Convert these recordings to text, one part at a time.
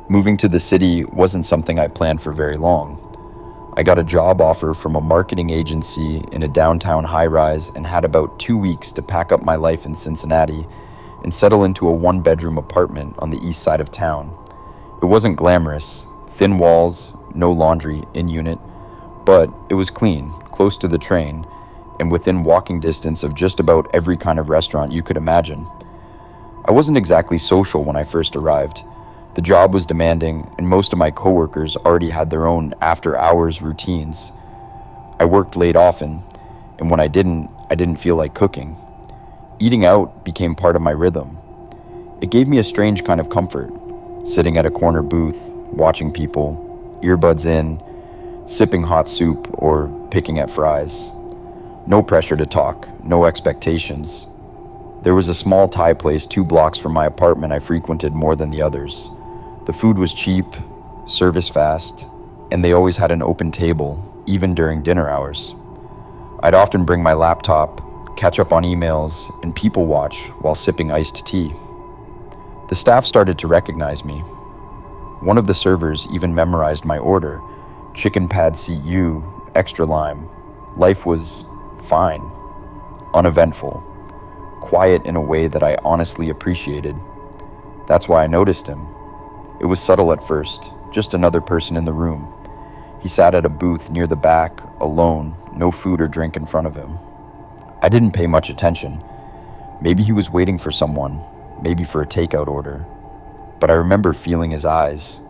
Moving to the city wasn't something I planned for very long. I got a job offer from a marketing agency in a downtown high-rise and had about 2 weeks to pack up my life in Cincinnati and settle into a one-bedroom apartment on the east side of town. It wasn't glamorous, thin walls, no laundry in unit, but it was clean, close to the train, and within walking distance of just about every kind of restaurant you could imagine. I wasn't exactly social when I first arrived. The job was demanding, and most of my coworkers already had their own after-hours routines. I worked late often, and when I didn't feel like cooking. Eating out became part of my rhythm. It gave me a strange kind of comfort, sitting at a corner booth, watching people, earbuds in, sipping hot soup or picking at fries. No pressure to talk, no expectations. There was a small Thai place 2 blocks from my apartment I frequented more than the others. The food was cheap, service fast, and they always had an open table, even during dinner hours. I'd often bring my laptop, catch up on emails, and people watch while sipping iced tea. The staff started to recognize me. One of the servers even memorized my order: chicken pad see ew, extra lime. Life was fine, uneventful, quiet in a way that I honestly appreciated. That's why I noticed him. It was subtle at first, just another person in the room. He sat at a booth near the back, alone, no food or drink in front of him. I didn't pay much attention. Maybe he was waiting for someone, maybe for a takeout order. But I remember feeling his eyes.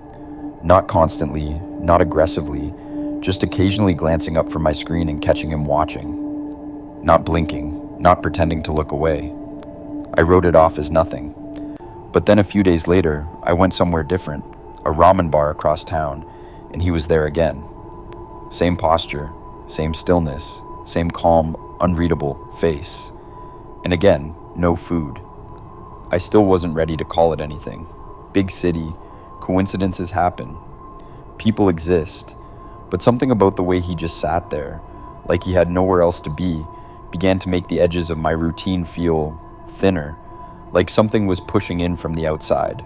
Not constantly, not aggressively, just occasionally glancing up from my screen and catching him watching. Not blinking, not pretending to look away. I wrote it off as nothing. But then a few days later, I went somewhere different, a ramen bar across town, and he was there again. Same posture, same stillness, same calm, unreadable face. And again, no food. I still wasn't ready to call it anything. Big city, coincidences happen. People exist. But something about the way he just sat there, like he had nowhere else to be, began to make the edges of my routine feel thinner, like something was pushing in from the outside.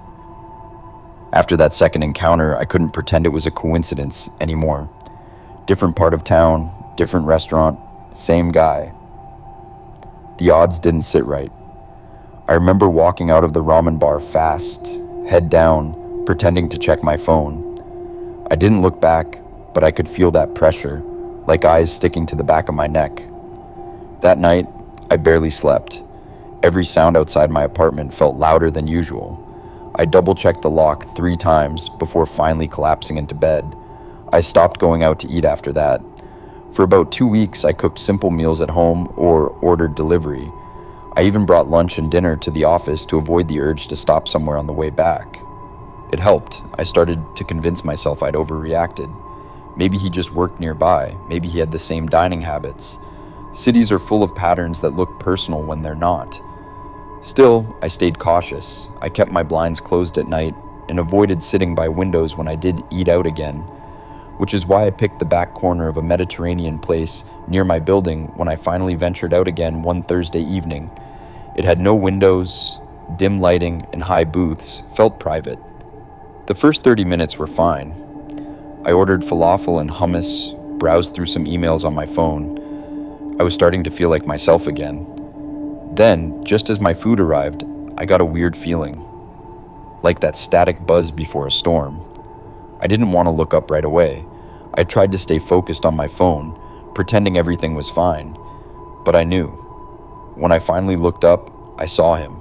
After that second encounter, I couldn't pretend it was a coincidence anymore. Different part of town, different restaurant, same guy. The odds didn't sit right. I remember walking out of the ramen bar fast, head down, pretending to check my phone. I didn't look back, but I could feel that pressure, like eyes sticking to the back of my neck. That night, I barely slept. Every sound outside my apartment felt louder than usual. I double-checked the lock 3 times before finally collapsing into bed. I stopped going out to eat after that. For about 2 weeks, I cooked simple meals at home or ordered delivery. I even brought lunch and dinner to the office to avoid the urge to stop somewhere on the way back. It helped. I started to convince myself I'd overreacted. Maybe he just worked nearby. Maybe he had the same dining habits. Cities are full of patterns that look personal when they're not. Still, I stayed cautious. I kept my blinds closed at night and avoided sitting by windows when I did eat out again, which is why I picked the back corner of a Mediterranean place near my building when I finally ventured out again one Thursday evening. It had no windows, dim lighting, and high booths, felt private. The first 30 minutes were fine. I ordered falafel and hummus, browsed through some emails on my phone. I was starting to feel like myself again. Then, just as my food arrived, I got a weird feeling, like that static buzz before a storm. I didn't want to look up right away. I tried to stay focused on my phone, pretending everything was fine. But I knew. When I finally looked up, I saw him.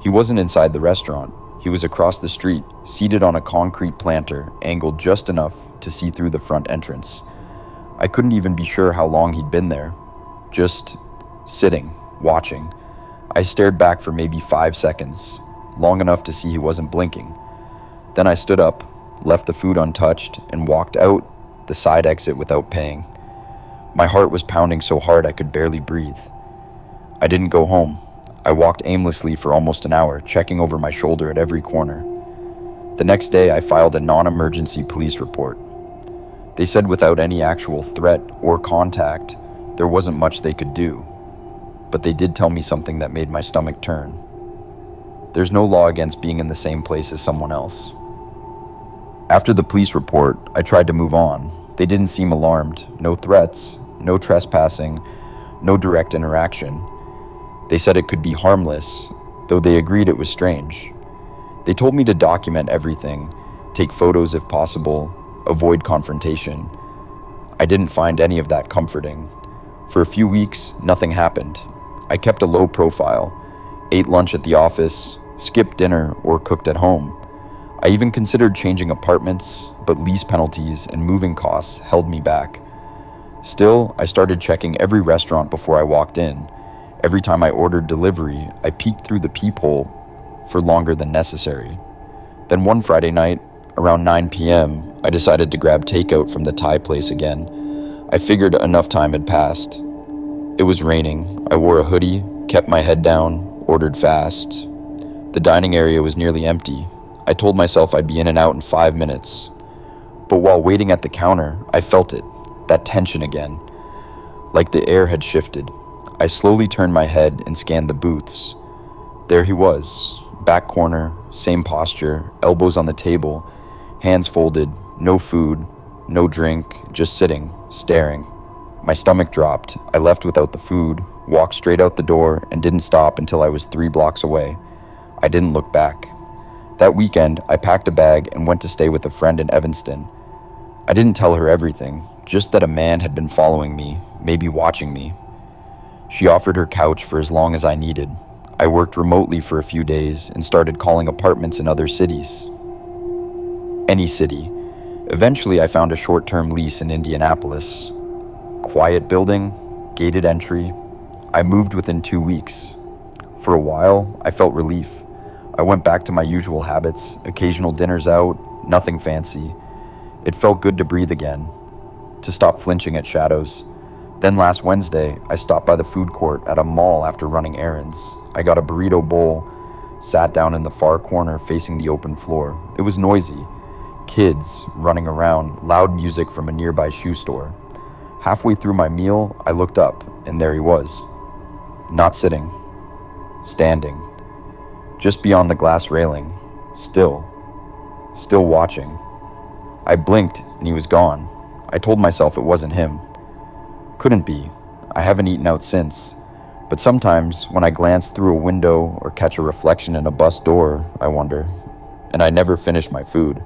He wasn't inside the restaurant. He was across the street, seated on a concrete planter, angled just enough to see through the front entrance. I couldn't even be sure how long he'd been there. Just sitting, watching. I stared back for maybe 5 seconds, long enough to see he wasn't blinking. Then I stood up, left the food untouched, and walked out the side exit without paying. My heart was pounding so hard I could barely breathe. I didn't go home. I walked aimlessly for almost an hour, checking over my shoulder at every corner. The next day, I filed a non-emergency police report. They said without any actual threat or contact, there wasn't much they could do. But they did tell me something that made my stomach turn. There's no law against being in the same place as someone else. After the police report, I tried to move on. They didn't seem alarmed. No threats, no trespassing, no direct interaction. They said it could be harmless, though they agreed it was strange. They told me to document everything, take photos if possible, avoid confrontation. I didn't find any of that comforting. For a few weeks, nothing happened. I kept a low profile, ate lunch at the office, skipped dinner, or cooked at home. I even considered changing apartments, but lease penalties and moving costs held me back. Still, I started checking every restaurant before I walked in. Every time I ordered delivery, I peeked through the peephole for longer than necessary. Then one Friday night, around 9 p.m., I decided to grab takeout from the Thai place again. I figured enough time had passed. It was raining. I wore a hoodie, kept my head down, ordered fast. The dining area was nearly empty. I told myself I'd be in and out in 5 minutes. But while waiting at the counter, I felt it, that tension again. Like the air had shifted. I slowly turned my head and scanned the booths. There he was, back corner, same posture, elbows on the table, hands folded, no food, no drink, just sitting, staring. My stomach dropped. I left without the food, walked straight out the door, and didn't stop until I was 3 blocks away. I didn't look back. That weekend, I packed a bag and went to stay with a friend in Evanston. I didn't tell her everything, just that a man had been following me, maybe watching me. She offered her couch for as long as I needed. I worked remotely for a few days and started calling apartments in other cities. Any city. Eventually, I found a short-term lease in Indianapolis. Quiet building, gated entry. I moved within 2 weeks. For a while, I felt relief. I went back to my usual habits, occasional dinners out, nothing fancy. It felt good to breathe again, to stop flinching at shadows. Then last Wednesday, I stopped by the food court at a mall after running errands. I got a burrito bowl, sat down in the far corner facing the open floor. It was noisy. Kids running around, loud music from a nearby shoe store. Halfway through my meal, I looked up, and there he was. Not sitting. Standing. Just beyond the glass railing. Still watching. I blinked, and he was gone. I told myself it wasn't him. Couldn't be. I haven't eaten out since. But sometimes, when I glance through a window or catch a reflection in a bus door, I wonder. And I never finish my food.